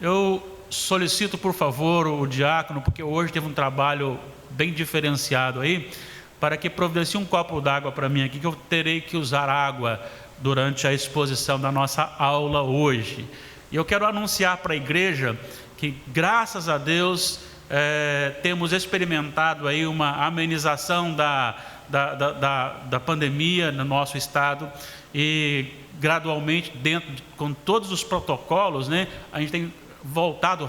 eu solicito, por favor, o diácono, porque hoje teve um trabalho bem diferenciado aí, para que providencie um copo d'água para mim aqui, que eu terei que usar água durante a exposição da nossa aula hoje. E eu quero anunciar para a igreja que, graças a Deus, temos experimentado aí uma amenização da pandemia no nosso estado, e gradualmente, com todos os protocolos, né, a gente tem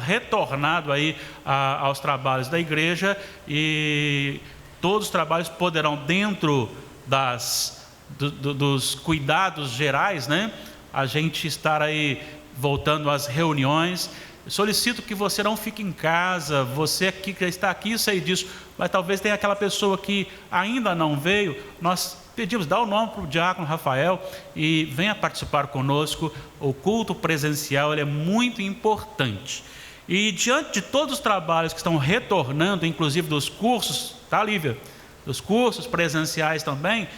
retornado aí aos trabalhos da igreja, e todos os trabalhos poderão, dentro dos cuidados gerais, né, a gente estar aí voltando às reuniões. Solicito que você não fique em casa, você aqui que está aqui, eu sei disso, mas talvez tenha aquela pessoa que ainda não veio. Nós pedimos, dá o nome para o diácono Rafael e venha participar conosco. O culto presencial, ele é muito importante. E diante de todos os trabalhos que estão retornando, inclusive dos cursos, tá, Lívia? Dos cursos presenciais também,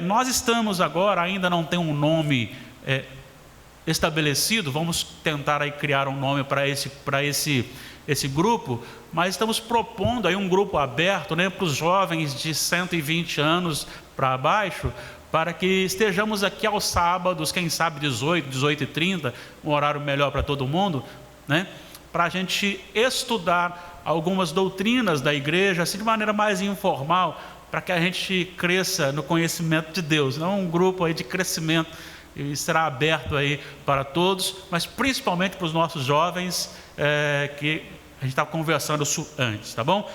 nós estamos agora, ainda não tem um nome estabelecido, vamos tentar aí criar um nome para esse grupo, mas estamos propondo aí um grupo aberto, né, para os jovens de 120 anos para baixo, para que estejamos aqui aos sábados, quem sabe 18h30, um horário melhor para todo mundo, né, para a gente estudar algumas doutrinas da igreja, assim de maneira mais informal, para que a gente cresça no conhecimento de Deus. Não um grupo aí de crescimento, e será aberto aí para todos, mas principalmente para os nossos jovens, que a gente estava conversando isso antes, tá bom?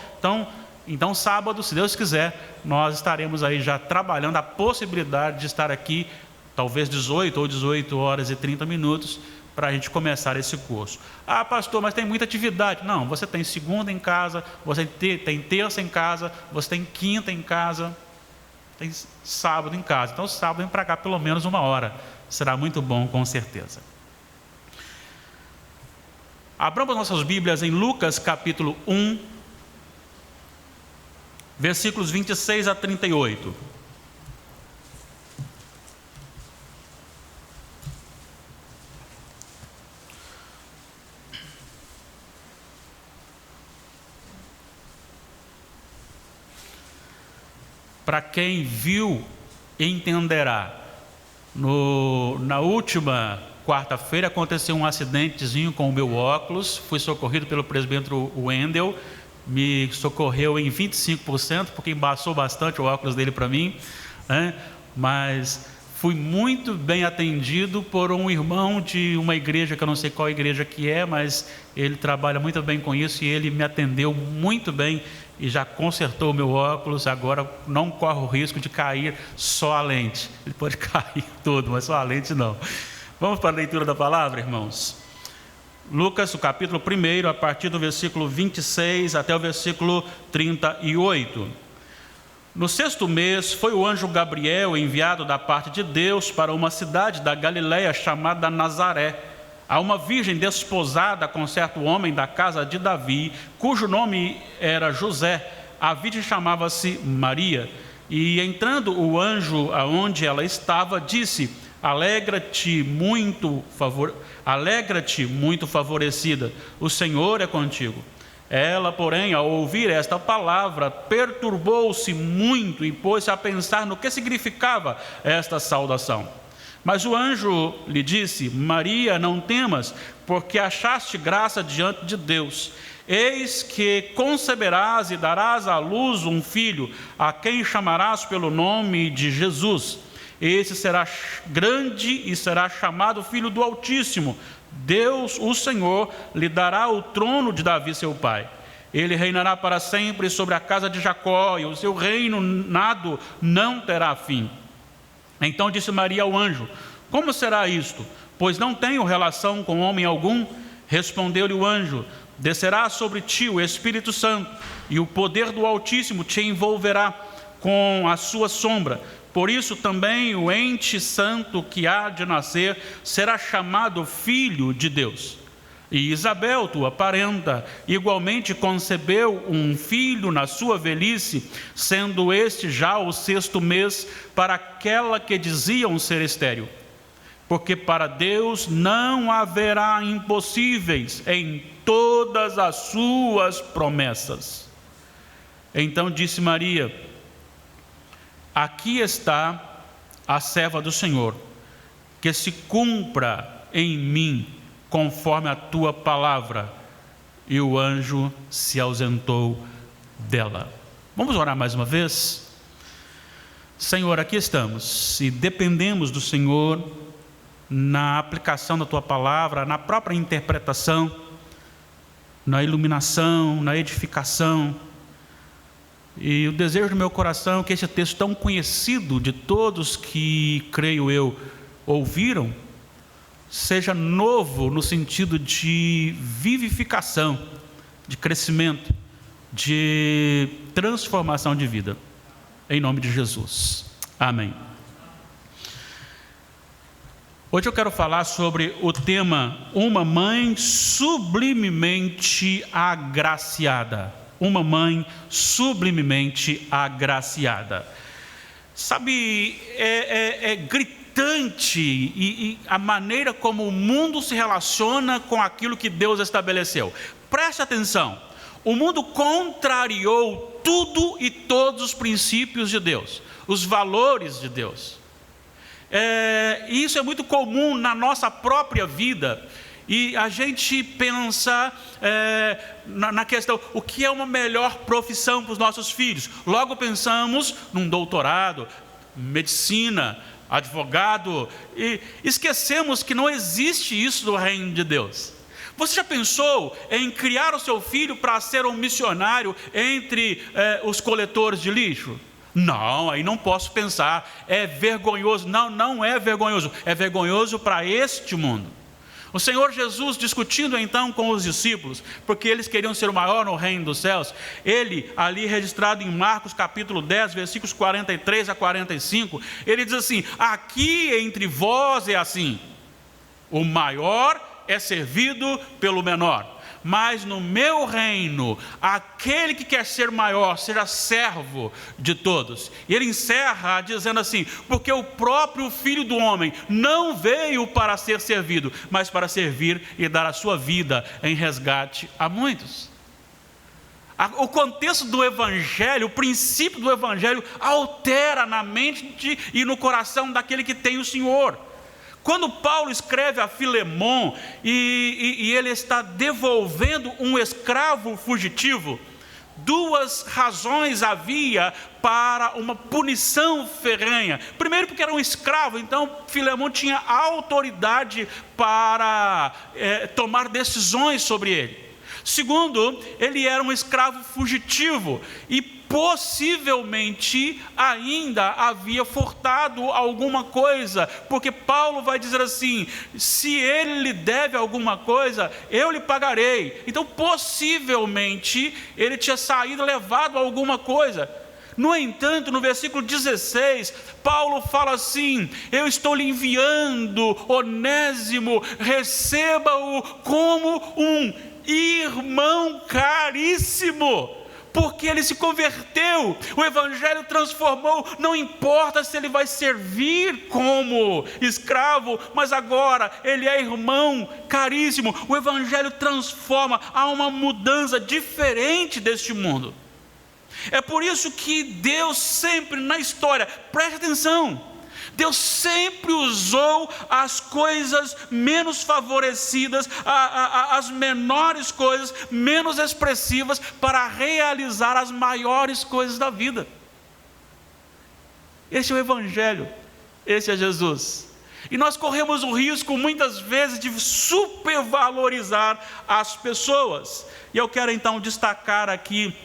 Então sábado, se Deus quiser, nós estaremos aí já trabalhando a possibilidade de estar aqui, talvez 18 ou 18h30, para a gente começar esse curso. Ah, pastor, mas tem muita atividade. Não, você tem segunda em casa, você tem terça em casa, você tem quinta em casa, tem sábado em casa. Então sábado vem para cá pelo menos 1 hora. Será muito bom, com certeza. Abramos nossas Bíblias em Lucas capítulo 1, versículos 26 a 38. Para quem viu, entenderá. Na última quarta-feira aconteceu um acidentezinho com o meu óculos. Fui socorrido pelo presbítero Wendel. Me socorreu em 25%, porque embaçou bastante o óculos dele para mim, né? Mas fui muito bem atendido por um irmão de uma igreja, que eu não sei qual igreja que é, mas ele trabalha muito bem com isso, e ele me atendeu muito bem e já consertou o meu óculos. Agora não corre o risco de cair só a lente. Ele pode cair todo, mas só a lente não. Vamos para a leitura da palavra, irmãos. Lucas, o capítulo 1, a partir do versículo 26 até o versículo 38. No 6º mês, foi o anjo Gabriel enviado da parte de Deus para uma cidade da Galiléia chamada Nazaré, a uma virgem desposada com certo homem da casa de Davi, cujo nome era José. A virgem chamava-se Maria. E entrando o anjo aonde ela estava, disse: Alegra-te muito favorecida, o Senhor é contigo. Ela, porém, ao ouvir esta palavra, perturbou-se muito e pôs-se a pensar no que significava esta saudação. Mas o anjo lhe disse: Maria, não temas, porque achaste graça diante de Deus. Eis que conceberás e darás à luz um filho, a quem chamarás pelo nome de Jesus. Esse será grande e será chamado Filho do Altíssimo. Deus, o Senhor, lhe dará o trono de Davi, seu pai. Ele reinará para sempre sobre a casa de Jacó, e o seu reino não terá fim. Então disse Maria ao anjo: Como será isto? Pois não tenho relação com homem algum. Respondeu-lhe o anjo: Descerá sobre ti o Espírito Santo, e o poder do Altíssimo te envolverá com a sua sombra. Por isso também o ente santo que há de nascer será chamado Filho de Deus. E Isabel, tua parenta, igualmente concebeu um filho na sua velhice, sendo este já o 6º mês para aquela que diziam ser estéril, porque para Deus não haverá impossíveis em todas as suas promessas. Então disse Maria: aqui está a serva do Senhor, que se cumpra em mim conforme a tua palavra. E o anjo se ausentou dela. Vamos orar mais uma vez? Senhor, aqui estamos e dependemos do Senhor na aplicação da tua palavra, na própria interpretação, na iluminação, na edificação. E o desejo do meu coração é que esse texto tão conhecido de todos que, creio eu, ouviram, seja novo no sentido de vivificação, de crescimento, de transformação de vida. Em nome de Jesus. Amém. Hoje eu quero falar sobre o tema uma mãe sublimemente agraciada. Uma mãe sublimemente agraciada. Sabe, é gritante e a maneira como o mundo se relaciona com aquilo que Deus estabeleceu. Preste atenção. O mundo contrariou tudo e todos os princípios de Deus, os valores de Deus. E isso é muito comum na nossa própria vida. E a gente pensa na questão, o que é uma melhor profissão para os nossos filhos? Logo pensamos num doutorado, medicina, advogado, e esquecemos que não existe isso no reino de Deus. Você já pensou em criar o seu filho para ser um missionário entre os coletores de lixo? Não, aí não posso pensar, é vergonhoso. Não, não é vergonhoso, é vergonhoso para este mundo. O Senhor Jesus, discutindo então com os discípulos, porque eles queriam ser o maior no reino dos céus, ele, ali registrado em Marcos capítulo 10, versículos 43 a 45, ele diz assim: aqui entre vós é assim, o maior é servido pelo menor, mas no meu reino, aquele que quer ser maior, seja servo de todos. E ele encerra dizendo assim: porque o próprio Filho do Homem não veio para ser servido, mas para servir e dar a sua vida em resgate a muitos. O contexto do Evangelho, o princípio do Evangelho altera na mente e no coração daquele que tem o Senhor. Quando Paulo escreve a Filemon e ele está devolvendo um escravo fugitivo, duas razões havia para uma punição ferrenha. Primeiro, porque era um escravo, então Filemon tinha autoridade para tomar decisões sobre ele. Segundo, ele era um escravo fugitivo e possivelmente ainda havia furtado alguma coisa, porque Paulo vai dizer assim: se ele lhe deve alguma coisa, eu lhe pagarei. Então possivelmente ele tinha saído, levado alguma coisa. No entanto, no versículo 16, Paulo fala assim: eu estou lhe enviando Onésimo, receba-o como um irmão caríssimo, porque ele se converteu, o Evangelho transformou. Não importa se ele vai servir como escravo, mas agora ele é irmão caríssimo. O Evangelho transforma, há uma mudança diferente deste mundo. É por isso que Deus sempre na história, preste atenção, Deus sempre usou as coisas menos favorecidas, as menores coisas, menos expressivas, para realizar as maiores coisas da vida. Esse é o Evangelho, esse é Jesus. E nós corremos o risco muitas vezes de supervalorizar as pessoas. E eu quero então destacar aqui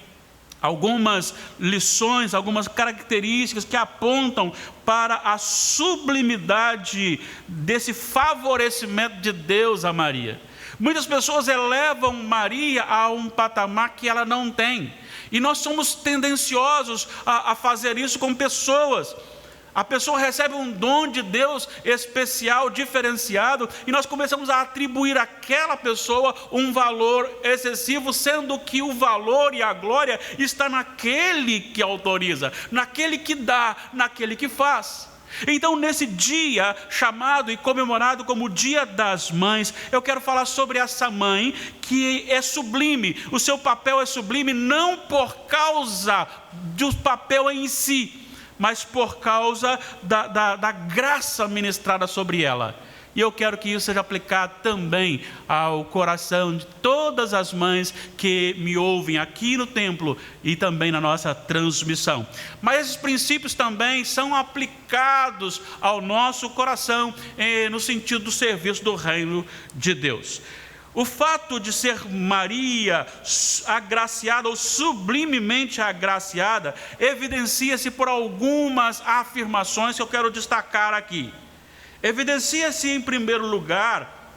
algumas lições, algumas características que apontam para a sublimidade desse favorecimento de Deus a Maria. Muitas pessoas elevam Maria a um patamar que ela não tem, e nós somos tendenciosos a fazer isso com pessoas. A pessoa recebe um dom de Deus especial, diferenciado, e nós começamos a atribuir àquela pessoa um valor excessivo, sendo que o valor e a glória está naquele que autoriza, naquele que dá, naquele que faz. Então, nesse dia chamado e comemorado como o Dia das Mães, eu quero falar sobre essa mãe que é sublime. O seu papel é sublime não por causa do papel em si, mas por causa da graça ministrada sobre ela. E eu quero que isso seja aplicado também ao coração de todas as mães que me ouvem aqui no templo e também na nossa transmissão. Mas esses princípios também são aplicados ao nosso coração no sentido do serviço do reino de Deus. O fato de ser Maria agraciada ou sublimemente agraciada evidencia-se por algumas afirmações que eu quero destacar aqui. Evidencia-se, em primeiro lugar,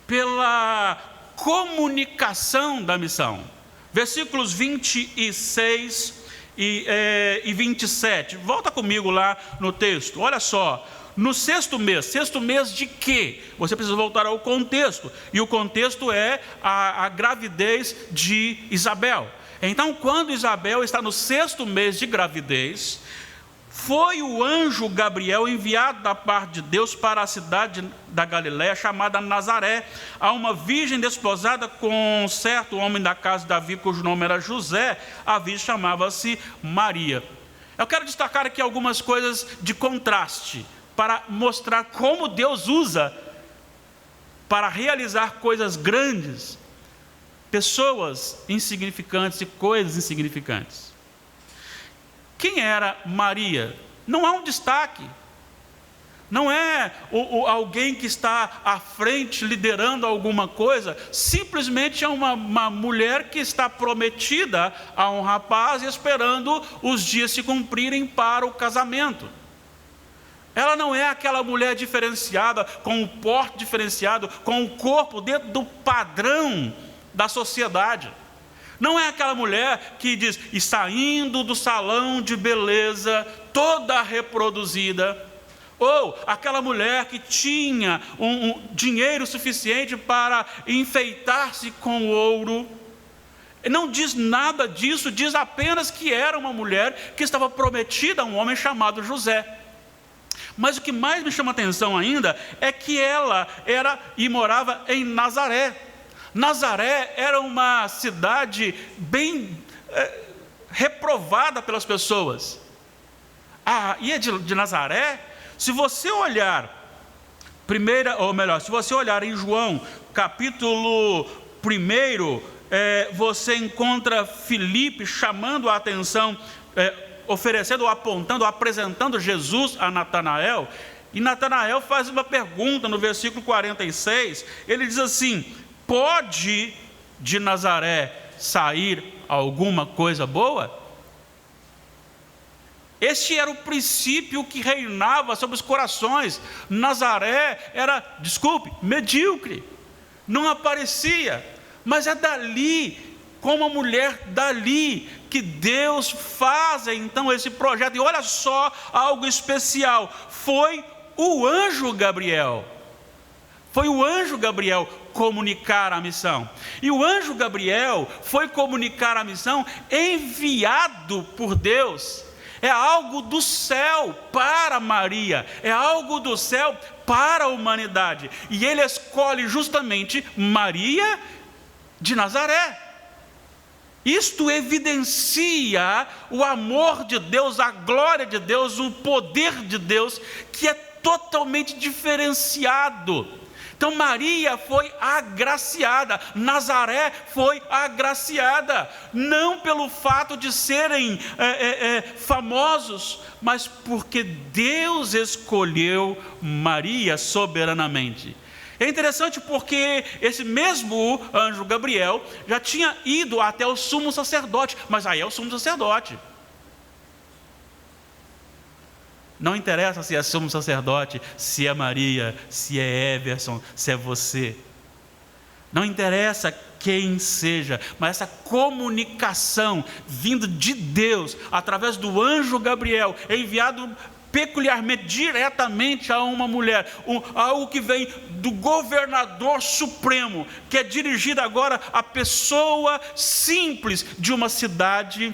pela comunicação da missão. Versículos 26 e 27. Volta comigo lá no texto. Olha só. No sexto mês de quê? Você precisa voltar ao contexto. E o contexto é a gravidez de Isabel. Então, quando Isabel está no sexto mês de gravidez, foi o anjo Gabriel enviado da parte de Deus para a cidade da Galiléia, chamada Nazaré, a uma virgem desposada com um certo homem da casa de Davi, cujo nome era José. A virgem chamava-se Maria. Eu quero destacar aqui algumas coisas de contraste, para mostrar como Deus usa para realizar coisas grandes, pessoas insignificantes e coisas insignificantes. Quem era Maria? Não há um destaque. Não é alguém que está à frente liderando alguma coisa. Simplesmente é uma mulher que está prometida a um rapaz e esperando os dias se cumprirem para o casamento. Ela não é aquela mulher diferenciada, com um porte diferenciado, com um corpo dentro do padrão da sociedade. Não é aquela mulher que diz, está indo do salão de beleza, toda reproduzida. Ou aquela mulher que tinha um dinheiro suficiente para enfeitar-se com ouro. Não diz nada disso, diz apenas que era uma mulher que estava prometida a um homem chamado José. Mas o que mais me chama a atenção ainda é que ela era e morava em Nazaré. Nazaré era uma cidade bem reprovada pelas pessoas. E é de Nazaré. Se você olhar se você olhar em João, capítulo 1, você encontra Filipe chamando a atenção, oferecendo, apontando, apresentando Jesus a Natanael. E Natanael faz uma pergunta no versículo 46. Ele diz assim: pode de Nazaré sair alguma coisa boa? Este era o princípio que reinava sobre os corações. Nazaré era, medíocre, não aparecia, mas é dali, como a mulher dali, que Deus faz então esse projeto. E olha só algo especial, foi o anjo Gabriel comunicar a missão. E o anjo Gabriel foi comunicar a missão enviado por Deus. É algo do céu para Maria, é algo do céu para a humanidade. E ele escolhe justamente Maria de Nazaré. Isto evidencia o amor de Deus, a glória de Deus, o poder de Deus, que é totalmente diferenciado. Então Maria foi agraciada, Nazaré foi agraciada, não pelo fato de serem famosos, mas porque Deus escolheu Maria soberanamente. É interessante porque esse mesmo anjo Gabriel já tinha ido até o sumo sacerdote, mas aí é o sumo sacerdote. Não interessa se é sumo sacerdote, se é Maria, se é Everson, se é você. Não interessa quem seja, mas essa comunicação vindo de Deus, através do anjo Gabriel, enviado peculiarmente, diretamente a uma mulher, algo que vem do governador supremo, que é dirigido agora à pessoa simples de uma cidade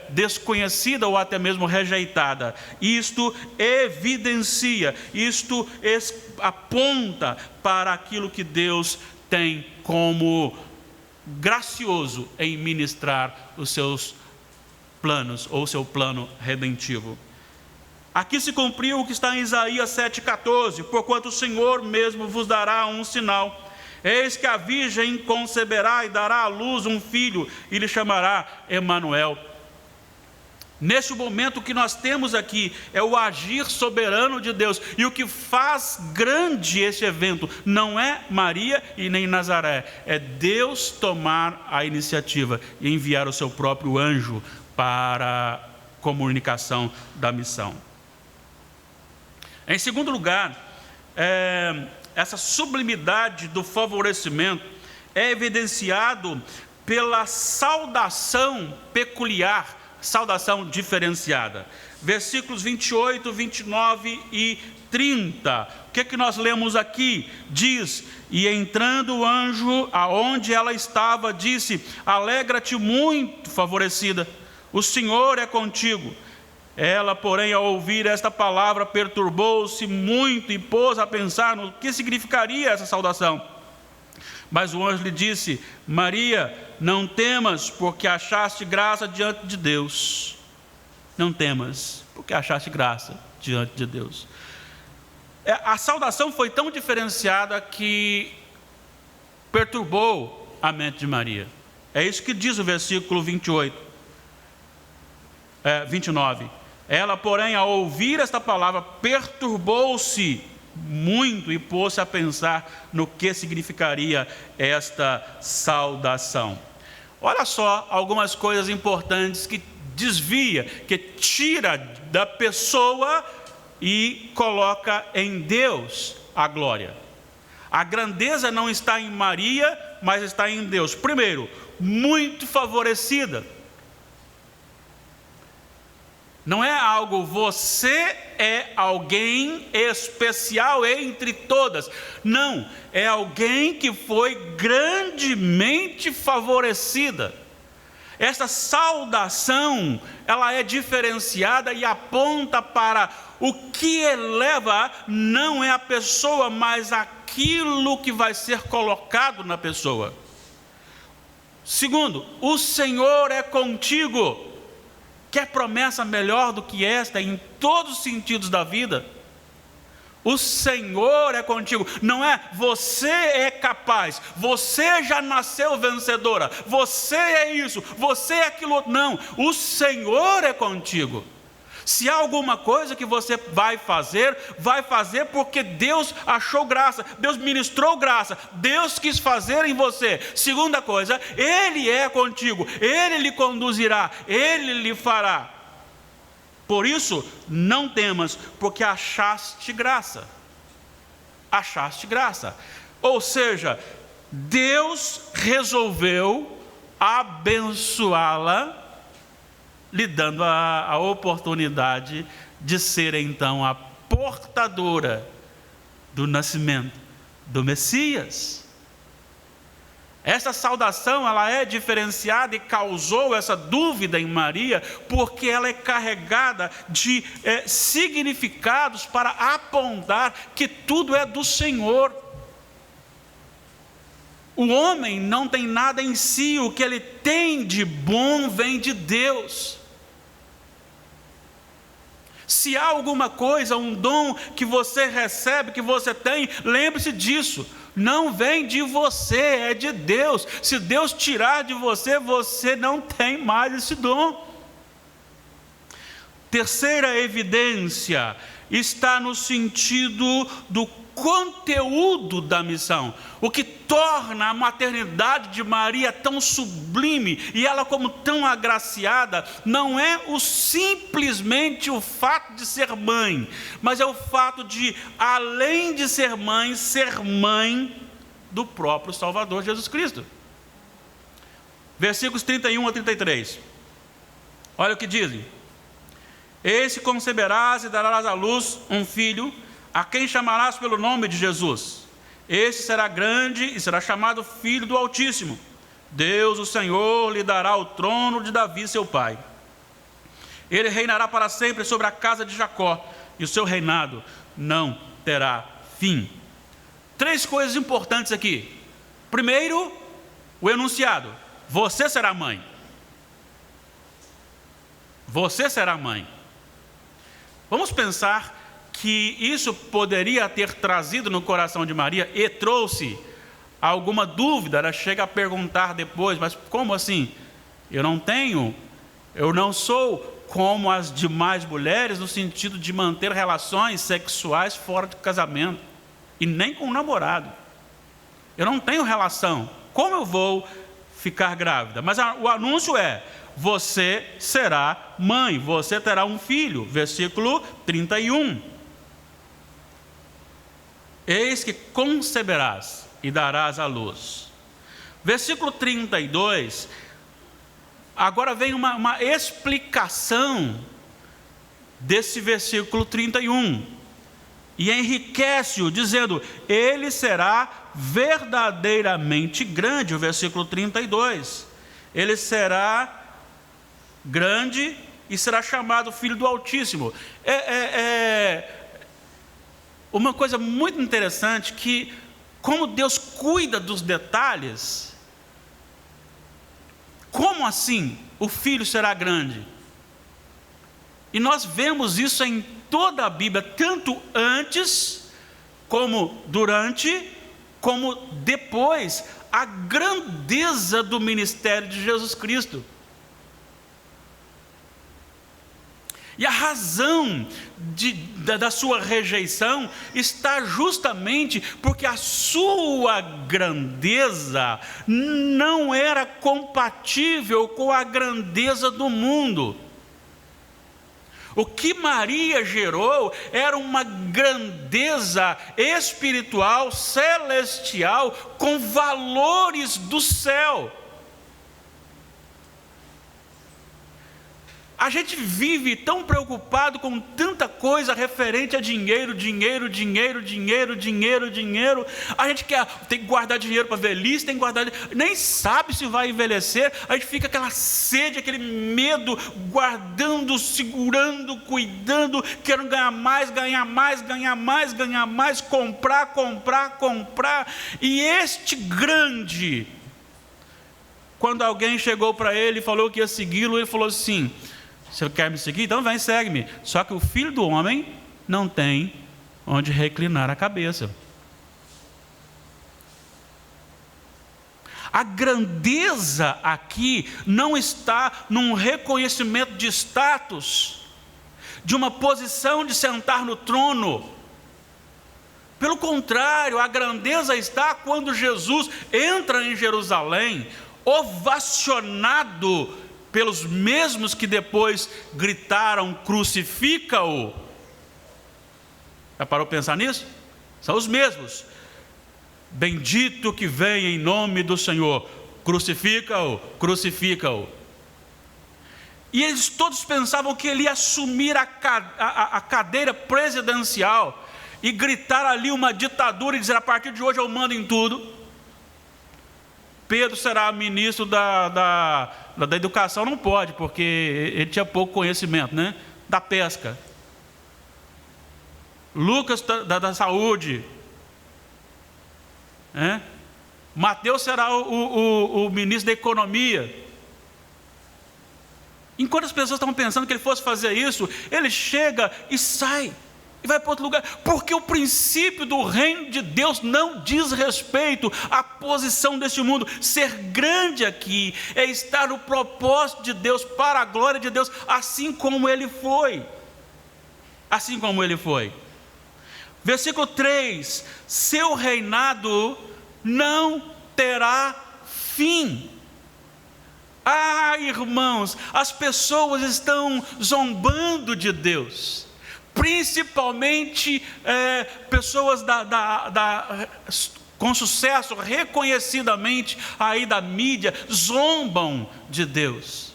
desconhecida ou até mesmo rejeitada. Isto evidencia, isto aponta para aquilo que Deus tem como gracioso em ministrar os seus planos, ou seu plano redentivo. Aqui se cumpriu o que está em Isaías 7,14: porquanto o Senhor mesmo vos dará um sinal, eis que a virgem conceberá e dará à luz um filho, e lhe chamará Emanuel. Neste momento, o que nós temos aqui é o agir soberano de Deus, e o que faz grande esse evento não é Maria e nem Nazaré, é Deus tomar a iniciativa e enviar o seu próprio anjo para a comunicação da missão. Em segundo lugar, essa sublimidade do favorecimento é evidenciado pela saudação peculiar, saudação diferenciada. Versículos 28, 29 e 30. O que é que nós lemos aqui? Diz: e entrando o anjo aonde ela estava, disse: alegra-te muito, favorecida, o Senhor é contigo. Ela, porém, ao ouvir esta palavra, perturbou-se muito e pôs a pensar no que significaria essa saudação. Mas o anjo lhe disse: Maria, não temas, porque achaste graça diante de Deus. Não temas, porque achaste graça diante de Deus. A saudação foi tão diferenciada que perturbou a mente de Maria. É isso que diz o versículo 29. Ela, porém, ao ouvir esta palavra, perturbou-se muito e pôs-se a pensar no que significaria esta saudação. Olha só algumas coisas importantes que desvia, que tira da pessoa e coloca em Deus a glória. A grandeza não está em Maria, mas está em Deus. Primeiro, muito favorecida. Não é algo, você é alguém especial entre todas. Não, é alguém que foi grandemente favorecida. Essa saudação, ela é diferenciada e aponta para o que eleva, não é a pessoa, mas aquilo que vai ser colocado na pessoa. Segundo, o Senhor é contigo. Quer promessa melhor do que esta em todos os sentidos da vida? O Senhor é contigo. Não é você é capaz, você já nasceu vencedora, você é isso, você é aquilo. Não, o Senhor é contigo. Se há alguma coisa que você vai fazer porque Deus achou graça, Deus ministrou graça, Deus quis fazer em você. Segunda coisa, Ele é contigo, Ele lhe conduzirá, Ele lhe fará. Por isso, não temas, porque achaste graça. Achaste graça. Ou seja, Deus resolveu abençoá-la, lhe dando a oportunidade de ser então a portadora do nascimento do Messias. Essa saudação, ela é diferenciada e causou essa dúvida em Maria, porque ela é carregada de significados para apontar que tudo é do Senhor. O homem não tem nada em si, o que ele tem de bom vem de Deus. Se há alguma coisa, um dom que você recebe, que você tem, lembre-se disso. Não vem de você, é de Deus. Se Deus tirar de você, você não tem mais esse dom. Terceira evidência está no sentido do conteúdo da missão. O que torna a maternidade de Maria tão sublime e ela como tão agraciada não é simplesmente o fato de ser mãe, mas é o fato de, além de ser mãe do próprio Salvador Jesus Cristo. Versículos 31 a 33. Olha o que dizem. Eis que conceberás e darás à luz um filho, a quem chamarás pelo nome de Jesus. Este será grande e será chamado Filho do Altíssimo. Deus, o Senhor, lhe dará o trono de Davi, seu pai. Ele reinará para sempre sobre a casa de Jacó, e o seu reinado não terá fim. 3 coisas importantes aqui. Primeiro, o enunciado: você será mãe. Você será mãe. Vamos pensar que isso poderia ter trazido no coração de Maria e trouxe alguma dúvida. Ela chega a perguntar depois: mas como assim? Eu não sou como as demais mulheres, no sentido de manter relações sexuais fora de casamento, e nem com um namorado. Eu não tenho relação. Como eu vou ficar grávida? Mas o anúncio é: você será mãe, você terá um filho. Versículo 31. Eis que conceberás e darás à luz. Versículo 32, agora vem uma explicação desse versículo 31. E enriquece-o, dizendo: ele será verdadeiramente grande. O versículo 32. Ele será grande e será chamado Filho do Altíssimo. Uma coisa muito interessante, que como Deus cuida dos detalhes. Como assim o filho será grande? E nós vemos isso em toda a Bíblia, tanto antes, como durante, como depois, a grandeza do ministério de Jesus Cristo. E a razão da sua rejeição está justamente porque a sua grandeza não era compatível com a grandeza do mundo. O que Maria gerou era uma grandeza espiritual, celestial, com valores do céu. A gente vive tão preocupado com tanta coisa referente a dinheiro. A gente tem que guardar dinheiro para velhice, tem que guardar, nem sabe se vai envelhecer. A gente fica aquela sede, aquele medo, guardando, segurando, cuidando, querendo ganhar mais, comprar. E este grande, quando alguém chegou para ele e falou que ia segui-lo, ele falou assim: você quer me seguir? Então vem, segue-me. Só que o Filho do Homem não tem onde reclinar a cabeça. A grandeza aqui não está num reconhecimento de status, de uma posição de sentar no trono. Pelo contrário, a grandeza está quando Jesus entra em Jerusalém, ovacionado pelos mesmos que depois gritaram: crucifica-o. Já parou para pensar nisso? São os mesmos. Bendito que vem em nome do Senhor, crucifica-o. E eles todos pensavam que ele ia assumir a cadeira presidencial e gritar ali uma ditadura e dizer: a partir de hoje eu mando em tudo. Pedro será ministro da educação, não pode, porque ele tinha pouco conhecimento, né? Da pesca. Lucas da saúde. Mateus será o ministro da economia. Enquanto as pessoas estavam pensando que ele fosse fazer isso, ele chega e sai e vai para outro lugar, porque o princípio do reino de Deus não diz respeito à posição deste mundo. Ser grande aqui é estar no propósito de Deus, para a glória de Deus, assim como ele foi. Versículo 3: seu reinado não terá fim. Irmãos, as pessoas estão zombando de Deus. Principalmente pessoas com sucesso, reconhecidamente aí da mídia, zombam de Deus.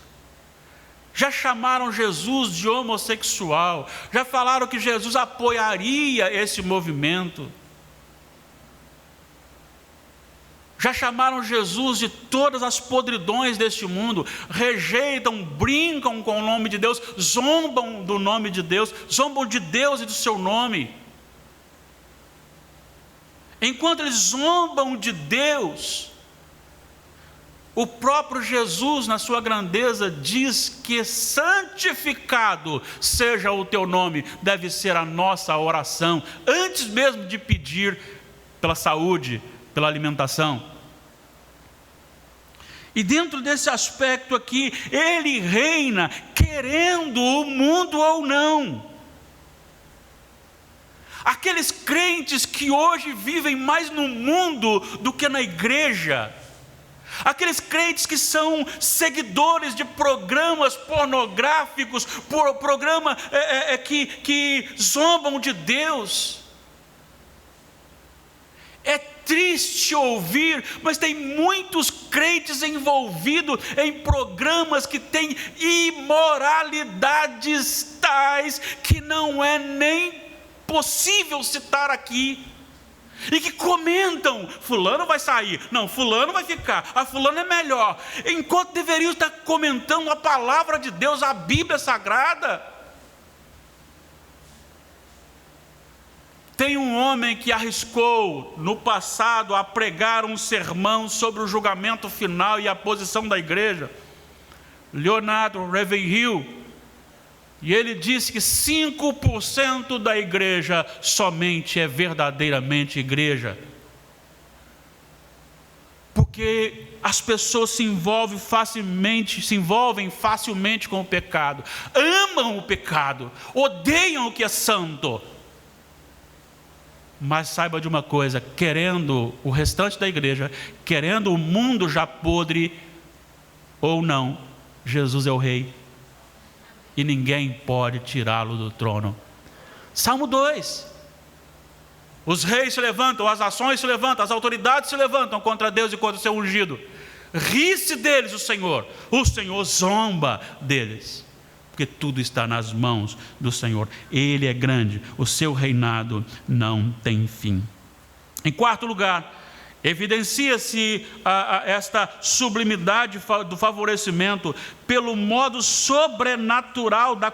já chamaram Jesus de homossexual, já falaram que Jesus apoiaria esse movimento, já chamaram Jesus de todas as podridões deste mundo, rejeitam, brincam com o nome de Deus, zombam do nome de Deus, zombam de Deus e do seu nome. Enquanto eles zombam de Deus, o próprio Jesus, na sua grandeza, diz que santificado seja o teu nome, deve ser a nossa oração, antes mesmo de pedir pela saúde, pela alimentação. E dentro desse aspecto aqui, ele reina, querendo o mundo ou não. Aqueles crentes que hoje vivem mais no mundo do que na igreja, aqueles crentes que são seguidores de programas pornográficos, programas que zombam de Deus, é triste ouvir, mas tem muitos crentes envolvidos em programas que têm imoralidades tais que não é nem possível citar aqui, e que comentam: fulano vai sair, não, fulano vai ficar, a fulano é melhor, enquanto deveriam estar comentando a palavra de Deus, a Bíblia Sagrada. Tem um homem que arriscou no passado a pregar um sermão sobre o julgamento final e a posição da igreja, Leonard Ravenhill, e ele disse que 5% da igreja somente é verdadeiramente igreja, porque as pessoas se envolvem facilmente com o pecado, amam o pecado, odeiam o que é santo. Mas saiba de uma coisa: querendo o restante da igreja, querendo o mundo já podre ou não, Jesus é o rei, e ninguém pode tirá-lo do trono. Salmo 2: os reis se levantam, as nações se levantam, as autoridades se levantam contra Deus e contra o seu ungido. Ri-se deles o Senhor zomba deles, porque tudo está nas mãos do Senhor. Ele é grande, o seu reinado não tem fim. Em quarto lugar, evidencia-se esta sublimidade do favorecimento pelo modo sobrenatural da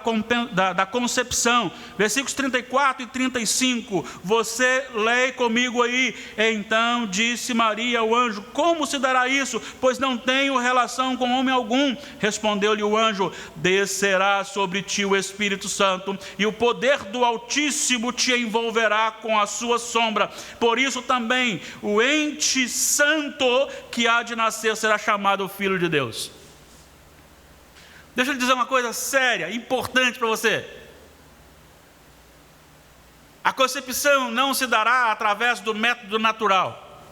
concepção. Versículos 34 e 35, você lê comigo aí. Então disse Maria ao anjo: como se dará isso, pois não tenho relação com homem algum? Respondeu-lhe o anjo: descerá sobre ti o Espírito Santo, e o poder do Altíssimo te envolverá com a sua sombra. Por isso também o ente santo que há de nascer será chamado Filho de Deus. Deixa eu lhe dizer uma coisa séria, importante para você. A concepção não se dará através do método natural.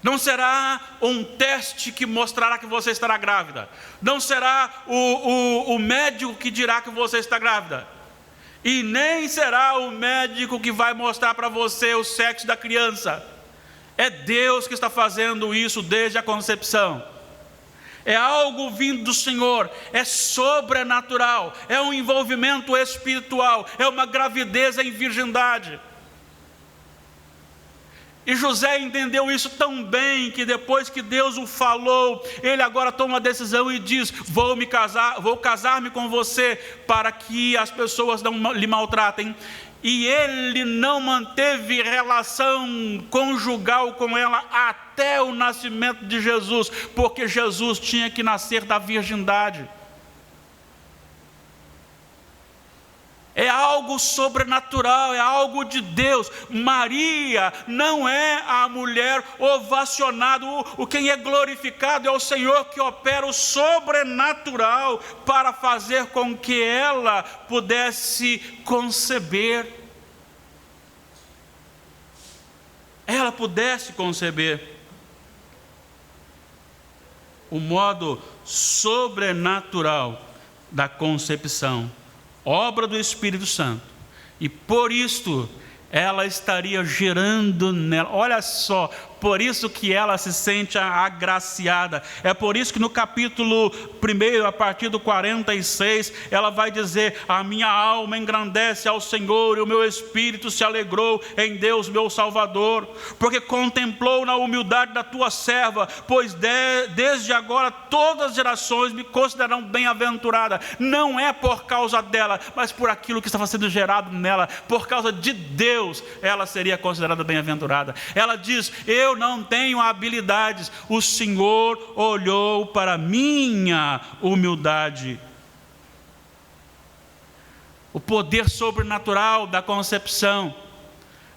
Não será um teste que mostrará que você estará grávida. Não será o médico que dirá que você está grávida. E nem será o médico que vai mostrar para você o sexo da criança. É Deus que está fazendo isso desde a concepção. É algo vindo do Senhor, é sobrenatural, é um envolvimento espiritual, é uma gravidez em virgindade. E José entendeu isso tão bem que depois que Deus o falou, ele agora toma uma decisão e diz: vou casar-me com você para que as pessoas não lhe maltratem. E ele não manteve relação conjugal com ela até o nascimento de Jesus, porque Jesus tinha que nascer da virgindade. É algo sobrenatural, é algo de Deus. Maria não é a mulher ovacionada, quem é glorificado é o Senhor, que opera o sobrenatural para fazer com que ela pudesse conceber. Ela pudesse conceber. O modo sobrenatural da concepção, obra do Espírito Santo, e por isto ela estaria gerando nela. Olha só, por isso que ela se sente agraciada. É por isso que no capítulo 1, a partir do 46, ela vai dizer: a minha alma engrandece ao Senhor, e o meu espírito se alegrou em Deus meu Salvador, porque contemplou na humildade da tua serva, pois desde agora todas as gerações me considerarão bem-aventurada. Não é por causa dela, mas por aquilo que estava sendo gerado nela. Por causa de Deus, ela seria considerada bem-aventurada. Ela diz: eu não tenho habilidades, o Senhor olhou para minha humildade. O poder sobrenatural da concepção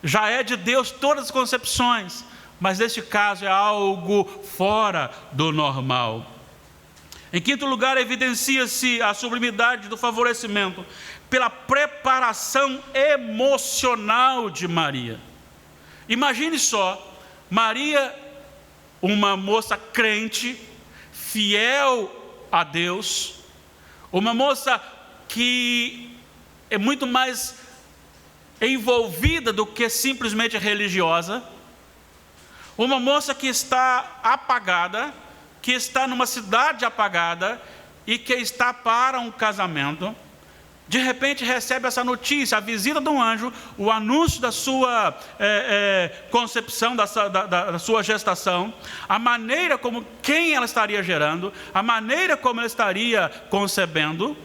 já é de Deus todas as concepções, mas neste caso é algo fora do normal. Em quinto lugar, evidencia-se a sublimidade do favorecimento pela preparação emocional de Maria. Imagine só, Maria, uma moça crente, fiel a Deus, uma moça que é muito mais envolvida do que simplesmente religiosa, uma moça que está apagada, que está numa cidade apagada e que está para um casamento. De repente recebe essa notícia, a visita de um anjo, o anúncio da sua concepção, da sua gestação, a maneira como quem ela estaria gerando, a maneira como ela estaria concebendo.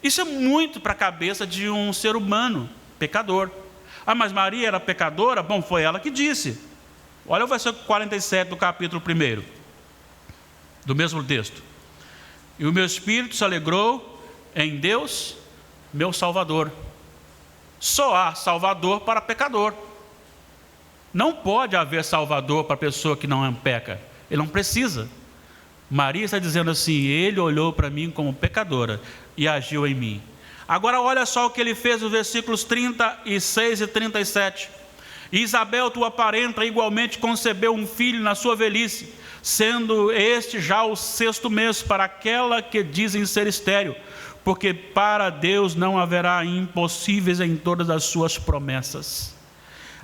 Isso é muito para a cabeça de um ser humano pecador. Ah, mas Maria era pecadora? Bom, foi ela que disse. Olha o versículo 47 do capítulo 1, do mesmo texto. E o meu espírito se alegrou em Deus, meu Salvador. Só há Salvador para pecador. Não pode haver Salvador para pessoa que não peca. Ele não precisa. Maria está dizendo assim: ele olhou para mim como pecadora e agiu em mim. Agora olha só o que ele fez nos versículos 36 e 37. Isabel, tua parenta, igualmente concebeu um filho na sua velhice, sendo este já o 6º mês para aquela que dizem ser estéril, porque para Deus não haverá impossíveis em todas as suas promessas.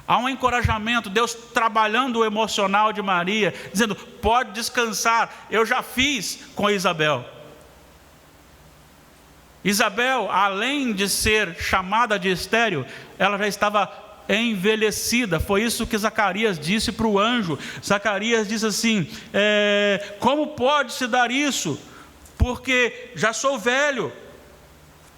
Há um encorajamento, Deus trabalhando o emocional de Maria, dizendo: pode descansar, eu já fiz com Isabel. Isabel, além de ser chamada de estéril, ela já estava envelhecida. Foi isso que Zacarias disse para o anjo. Zacarias disse assim: como pode se dar isso? Porque já sou velho.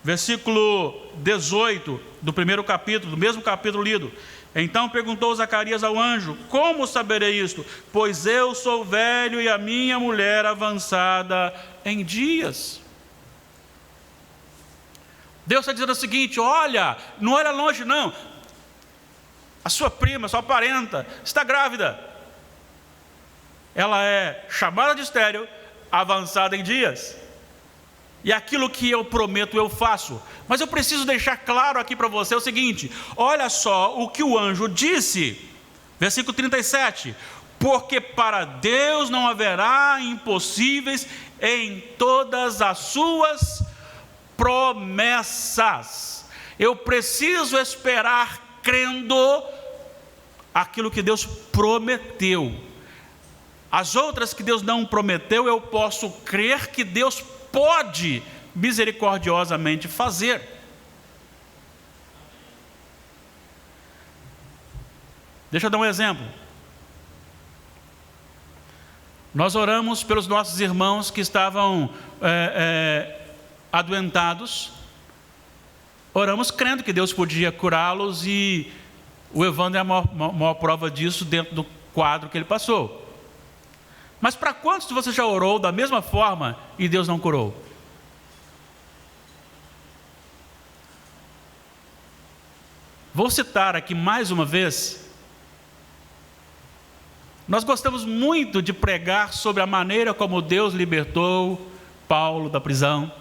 Versículo 18 do 1º capítulo, do mesmo capítulo lido. Então perguntou Zacarias ao anjo: como saberei isto? Pois eu sou velho e a minha mulher avançada em dias. Deus está dizendo o seguinte: olha, não olha longe não, a sua prima, sua parenta, está grávida. Ela é chamada de estéril, avançada em dias. E aquilo que eu prometo eu faço. Mas eu preciso deixar claro aqui para você o seguinte: olha só o que o anjo disse. Versículo 37. Porque para Deus não haverá impossíveis em todas as suas promessas. Eu preciso esperar crendo aquilo que Deus prometeu. As outras que Deus não prometeu, eu posso crer que Deus pode misericordiosamente fazer. Deixa eu dar um exemplo. Nós oramos pelos nossos irmãos que estavam adoentados. Oramos crendo que Deus podia curá-los, e o Evandro é a maior prova disso dentro do quadro que ele passou. Mas para quantos de você já orou da mesma forma e Deus não curou? Vou citar aqui mais uma vez. Nós gostamos muito de pregar sobre a maneira como Deus libertou Paulo da prisão,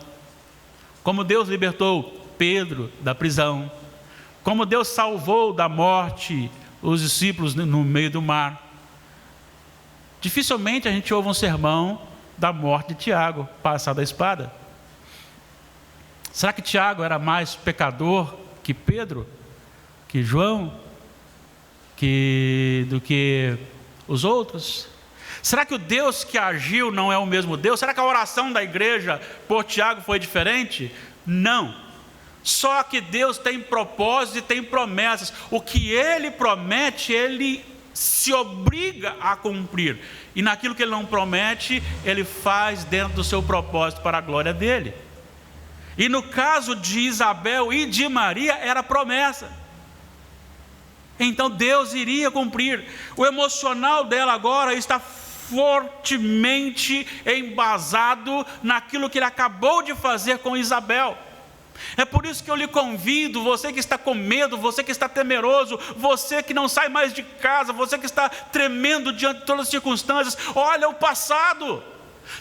como Deus libertou Pedro da prisão, como Deus salvou da morte os discípulos no meio do mar. Dificilmente a gente ouve um sermão da morte de Tiago, passada a espada. Será que Tiago era mais pecador que Pedro, que João, do que os outros? Será que o Deus que agiu não é o mesmo Deus? Será que a oração da igreja por Tiago foi diferente? Não. Só que Deus tem propósitos e tem promessas. O que Ele promete, Ele se obriga a cumprir. E naquilo que Ele não promete, Ele faz dentro do seu propósito para a glória dEle. E no caso de Isabel e de Maria, era promessa. Então Deus iria cumprir. O emocional dela agora está fortemente embasado naquilo que Ele acabou de fazer com Isabel. É por isso que eu lhe convido, você que está com medo, você que está temeroso, você que não sai mais de casa, você que está tremendo diante de todas as circunstâncias, olha o passado,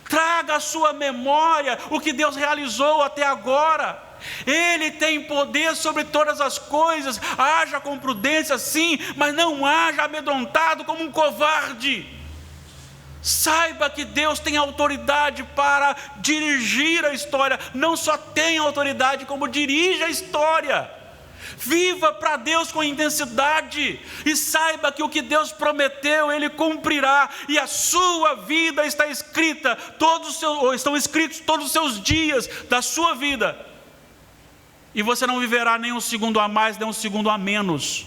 traga à sua memória o que Deus realizou até agora. Ele tem poder sobre todas as coisas. Haja com prudência sim, mas não haja amedrontado como um covarde. Saiba que Deus tem autoridade para dirigir a história. Não só tem autoridade, como dirige a história. Viva para Deus com intensidade. E saiba que o que Deus prometeu, Ele cumprirá. E a sua vida está escrita, estão escritos todos os seus dias da sua vida. E você não viverá nem um segundo a mais, nem um segundo a menos.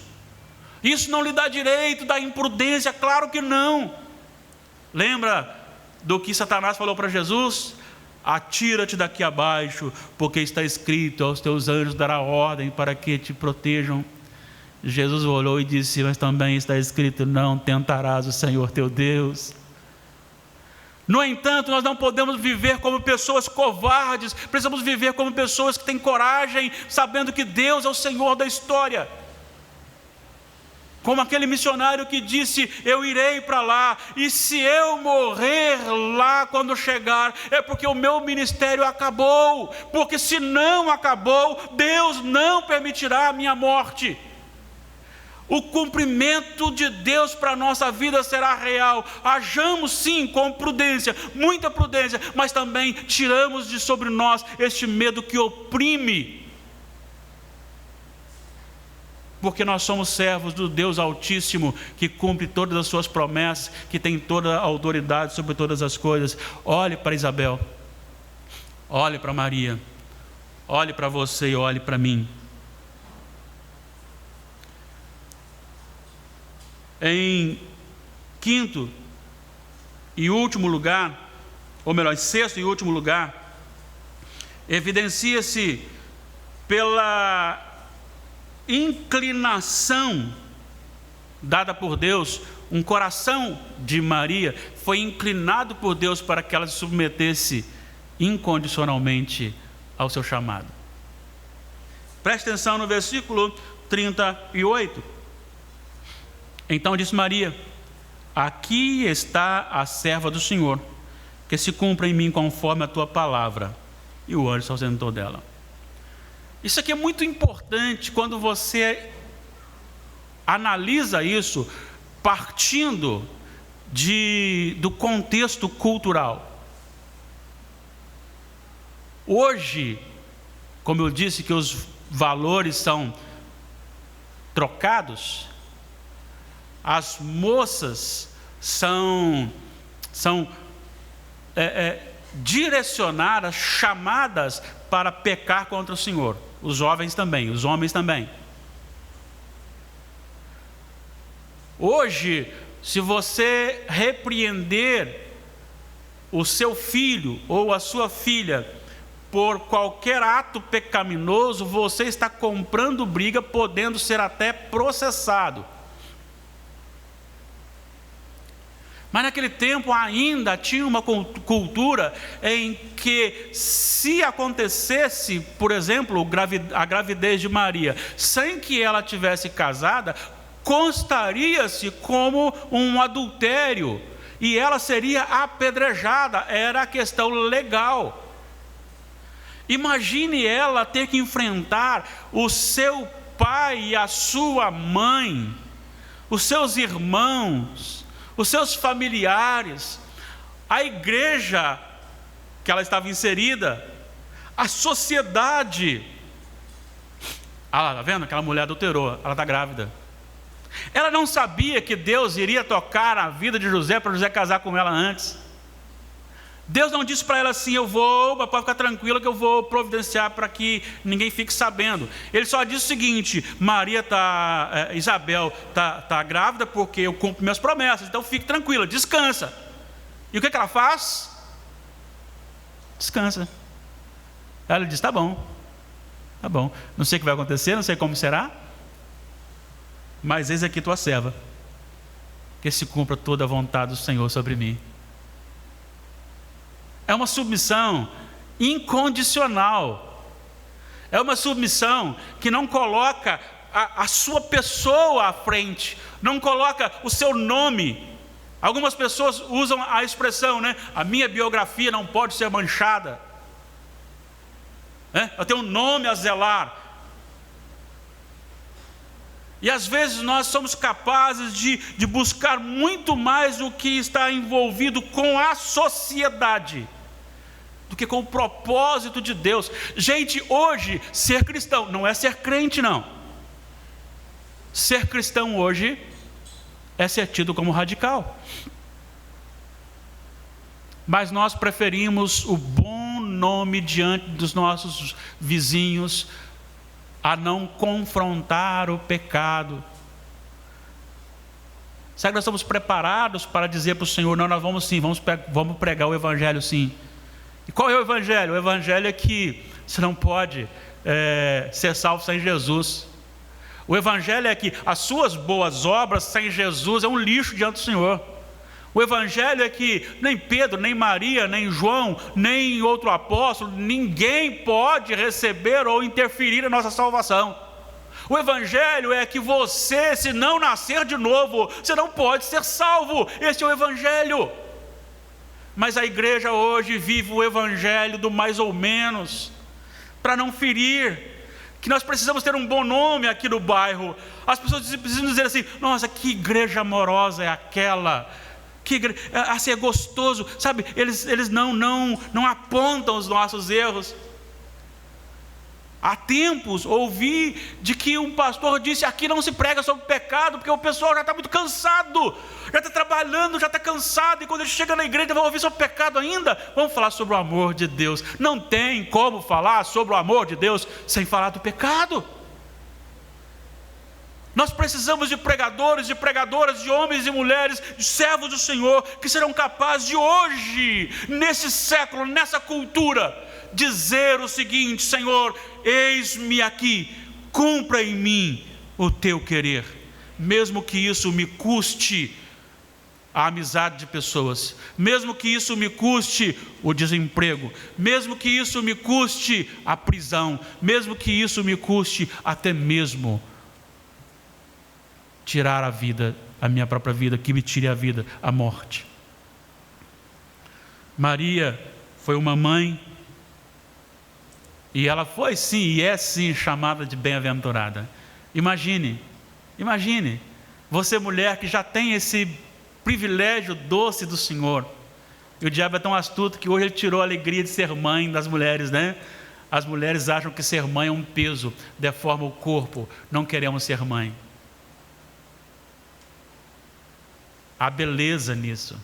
Isso não lhe dá direito da imprudência, claro que não. Lembra do que Satanás falou para Jesus? Atira-te daqui abaixo, porque está escrito: aos teus anjos dará ordem para que te protejam. Jesus olhou e disse: mas também está escrito: não tentarás o Senhor teu Deus. No entanto, nós não podemos viver como pessoas covardes, precisamos viver como pessoas que têm coragem, sabendo que Deus é o Senhor da história. Como aquele missionário que disse: eu irei para lá, e se eu morrer lá quando chegar, é porque o meu ministério acabou, porque se não acabou, Deus não permitirá a minha morte. O cumprimento de Deus para a nossa vida será real. Hajamos sim com prudência, muita prudência, mas também tiramos de sobre nós este medo que oprime. Porque nós somos servos do Deus Altíssimo, que cumpre todas as suas promessas, que tem toda a autoridade sobre todas as coisas. Olhe para Isabel, olhe para Maria, olhe para você e olhe para mim. Em quinto e último lugar, ou melhor, em sexto e último lugar, evidencia-se pela inclinação dada por Deus. Um coração de Maria foi inclinado por Deus para que ela se submetesse incondicionalmente ao seu chamado. Preste atenção no versículo 38. Então disse Maria: aqui está a serva do Senhor, que se cumpra em mim conforme a tua palavra. E o anjo se ausentou dela. Isso aqui é muito importante quando você analisa isso partindo do contexto cultural. Hoje, como eu disse que os valores são trocados, as moças são direcionadas, chamadas para pecar contra o Senhor. Os jovens também, os homens também. Hoje, se você repreender o seu filho ou a sua filha por qualquer ato pecaminoso, você está comprando briga, podendo ser até processado. Mas naquele tempo ainda tinha uma cultura em que, se acontecesse, por exemplo, a gravidez de Maria, sem que ela tivesse casada, constaria-se como um adultério e ela seria apedrejada. Era a questão legal. Imagine ela ter que enfrentar o seu pai e a sua mãe, os seus irmãos, os seus familiares, a igreja que ela estava inserida, a sociedade. Ah, está vendo? Aquela mulher adulterou, ela está grávida. Ela não sabia que Deus iria tocar a vida de José para José casar com ela antes. Deus não disse para ela assim: eu vou, mas pode ficar tranquila que eu vou providenciar para que ninguém fique sabendo. Ele só disse o seguinte: Isabel está grávida porque eu cumpro minhas promessas, então fique tranquila, descansa. E o que ela faz? Descansa. Ela diz: tá bom, não sei o que vai acontecer, não sei como será, mas eis aqui tua serva, que se cumpra toda a vontade do Senhor sobre mim. É uma submissão incondicional. É uma submissão que não coloca a sua pessoa à frente, não coloca o seu nome. Algumas pessoas usam a expressão, né? A minha biografia não pode ser manchada. Eu tenho um nome a zelar. E às vezes nós somos capazes de buscar muito mais o que está envolvido com a sociedade do que com o propósito de Deus. Gente, hoje, ser cristão não é ser crente, não. Ser cristão hoje é ser tido como radical. Mas nós preferimos o bom nome diante dos nossos vizinhos a não confrontar o pecado. Será que nós estamos preparados para dizer para o Senhor: não, nós vamos sim, vamos pregar o Evangelho sim? E qual é o Evangelho? O Evangelho é que você não pode ser salvo sem Jesus. O Evangelho é que as suas boas obras sem Jesus é um lixo diante do Senhor. O Evangelho é que nem Pedro, nem Maria, nem João, nem outro apóstolo, ninguém pode receber ou interferir na nossa salvação. O Evangelho é que você, se não nascer de novo, você não pode ser salvo. Esse é o Evangelho. Mas a igreja hoje vive o Evangelho do mais ou menos, para não ferir, que nós precisamos ter um bom nome aqui no bairro. As pessoas precisam dizer assim: nossa, que igreja amorosa é aquela, que igreja, assim, é gostoso, sabe? Eles não apontam os nossos erros. Há tempos ouvi de que um pastor disse: aqui não se prega sobre pecado, porque o pessoal já está muito cansado, já está trabalhando, já está cansado, e quando ele chega na igreja vai ouvir sobre pecado ainda. Vamos falar sobre o amor de Deus. Não tem como falar sobre o amor de Deus sem falar do pecado. Nós precisamos de pregadores, de pregadoras, de homens e mulheres, de servos do Senhor, que serão capazes de hoje, nesse século, nessa cultura, dizer o seguinte: Senhor, eis-me aqui, cumpra em mim o teu querer, mesmo que isso me custe a amizade de pessoas, mesmo que isso me custe o desemprego, mesmo que isso me custe a prisão, mesmo que isso me custe até mesmo tirar a vida, a minha própria vida, que me tire a vida, a morte. Maria foi uma mãe, e ela foi sim, e é sim, chamada de bem-aventurada. Imagine, você mulher que já tem esse privilégio doce do Senhor, e o diabo é tão astuto que hoje ele tirou a alegria de ser mãe das mulheres, né? As mulheres acham que ser mãe é um peso, deforma o corpo, não queremos ser mãe. Há beleza nisso,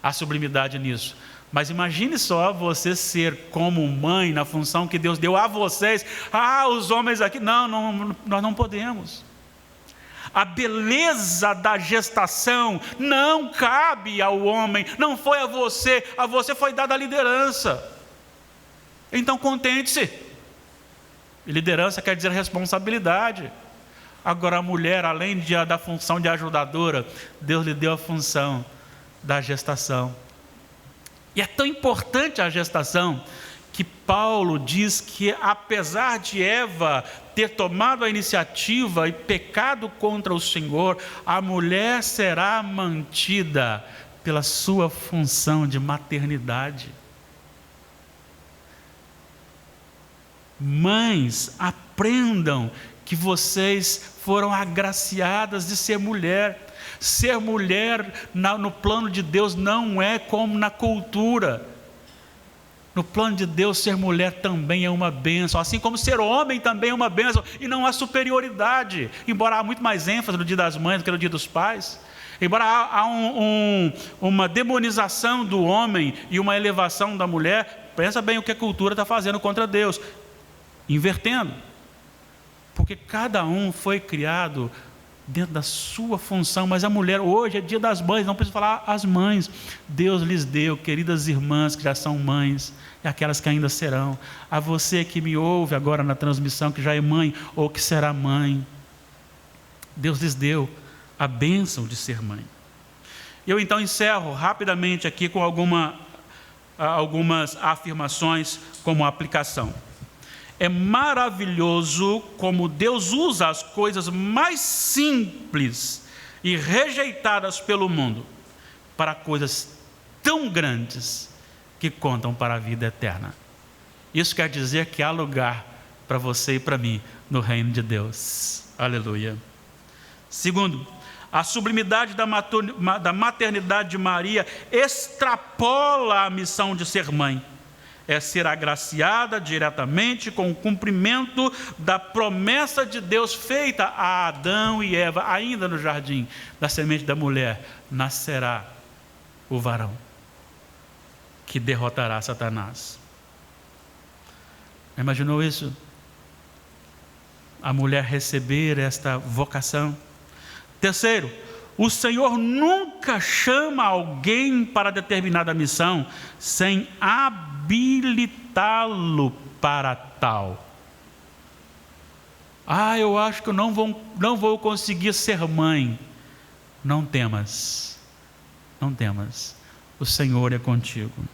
há sublimidade nisso. Mas imagine só você ser como mãe, na função que Deus deu a vocês. Os homens aqui, não, nós não podemos. A beleza da gestação não cabe ao homem, não foi a você foi dada a liderança. Então contente-se. Liderança quer dizer responsabilidade. Agora a mulher, além da função de ajudadora, Deus lhe deu a função da gestação. E é tão importante a gestação que Paulo diz que, apesar de Eva ter tomado a iniciativa e pecado contra o Senhor, a mulher será mantida pela sua função de maternidade. Mães, aprendam que vocês foram agraciadas de ser mulher. Ser mulher no plano de Deus não é como na cultura. No plano de Deus, ser mulher também é uma bênção, assim como ser homem também é uma bênção, e não há superioridade, embora há muito mais ênfase no Dia das Mães do que no Dia dos Pais, embora há uma demonização do homem e uma elevação da mulher. Pensa bem o que a cultura está fazendo contra Deus, invertendo, porque cada um foi criado dentro da sua função. Mas a mulher, hoje é Dia das Mães, não preciso falar as mães, Deus lhes deu, queridas irmãs que já são mães, e aquelas que ainda serão, a você que me ouve agora na transmissão, que já é mãe ou que será mãe, Deus lhes deu a bênção de ser mãe. Eu então encerro rapidamente aqui com algumas afirmações como aplicação. É maravilhoso como Deus usa as coisas mais simples e rejeitadas pelo mundo para coisas tão grandes que contam para a vida eterna. Isso quer dizer que há lugar para você e para mim no reino de Deus. Aleluia. Segundo, a sublimidade da maternidade de Maria extrapola a missão de ser mãe. É ser agraciada diretamente com o cumprimento da promessa de Deus feita a Adão e Eva, ainda no jardim. Da semente da mulher nascerá o varão que derrotará Satanás. Imaginou isso? A mulher receber esta vocação. Terceiro, o Senhor nunca chama alguém para determinada missão sem habilitá-lo para tal. Eu acho que eu não vou conseguir ser mãe. Não temas, não temas, o Senhor é contigo.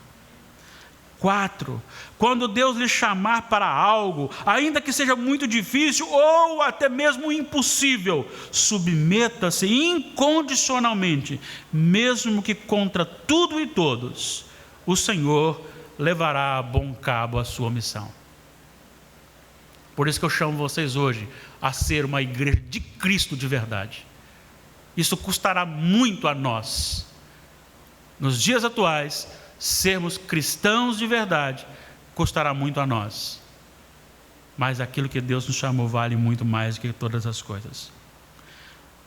4, quando Deus lhe chamar para algo, ainda que seja muito difícil ou até mesmo impossível, submeta-se incondicionalmente, mesmo que contra tudo e todos, o Senhor levará a bom cabo a sua missão. Por isso que eu chamo vocês hoje a ser uma igreja de Cristo de verdade. Isso custará muito a nós. Nos dias atuais, sermos cristãos de verdade custará muito a nós, mas aquilo que Deus nos chamou vale muito mais do que todas as coisas.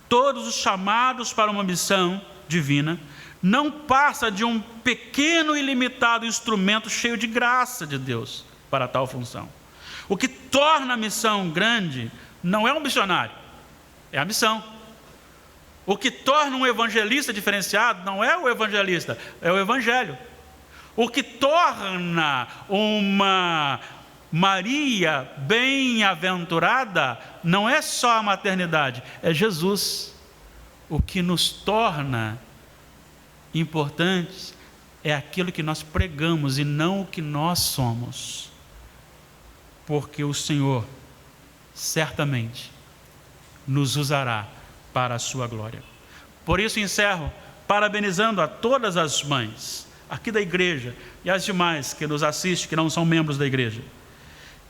Todos os chamados para uma missão divina não passa de um pequeno e limitado instrumento cheio de graça de Deus para tal função. O que torna a missão grande não é um missionário, é a missão. O que torna um evangelista diferenciado não é o evangelista, é o evangelho. O que torna uma Maria bem-aventurada não é só a maternidade, é Jesus. O que nos torna importantes é aquilo que nós pregamos e não o que nós somos. Porque o Senhor certamente nos usará para a sua glória. Por isso encerro parabenizando a todas as mães aqui da igreja e as demais que nos assistem, que não são membros da igreja,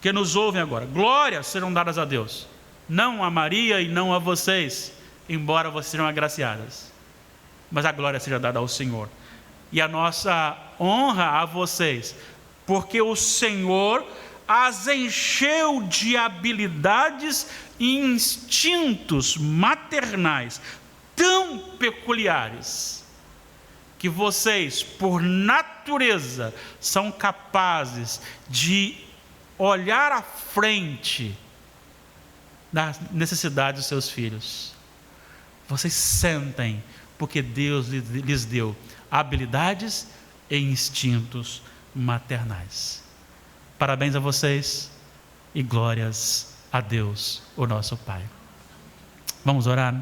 que nos ouvem agora. Glórias serão dadas a Deus, não a Maria e não a vocês, embora vocês sejam agraciadas, mas a glória seja dada ao Senhor. E a nossa honra a vocês, porque o Senhor as encheu de habilidades e instintos maternais tão peculiares, que vocês, por natureza, são capazes de olhar à frente das necessidades dos seus filhos. Vocês sentem, porque Deus lhes deu habilidades e instintos maternais. Parabéns a vocês e glórias a Deus, o nosso Pai. Vamos orar?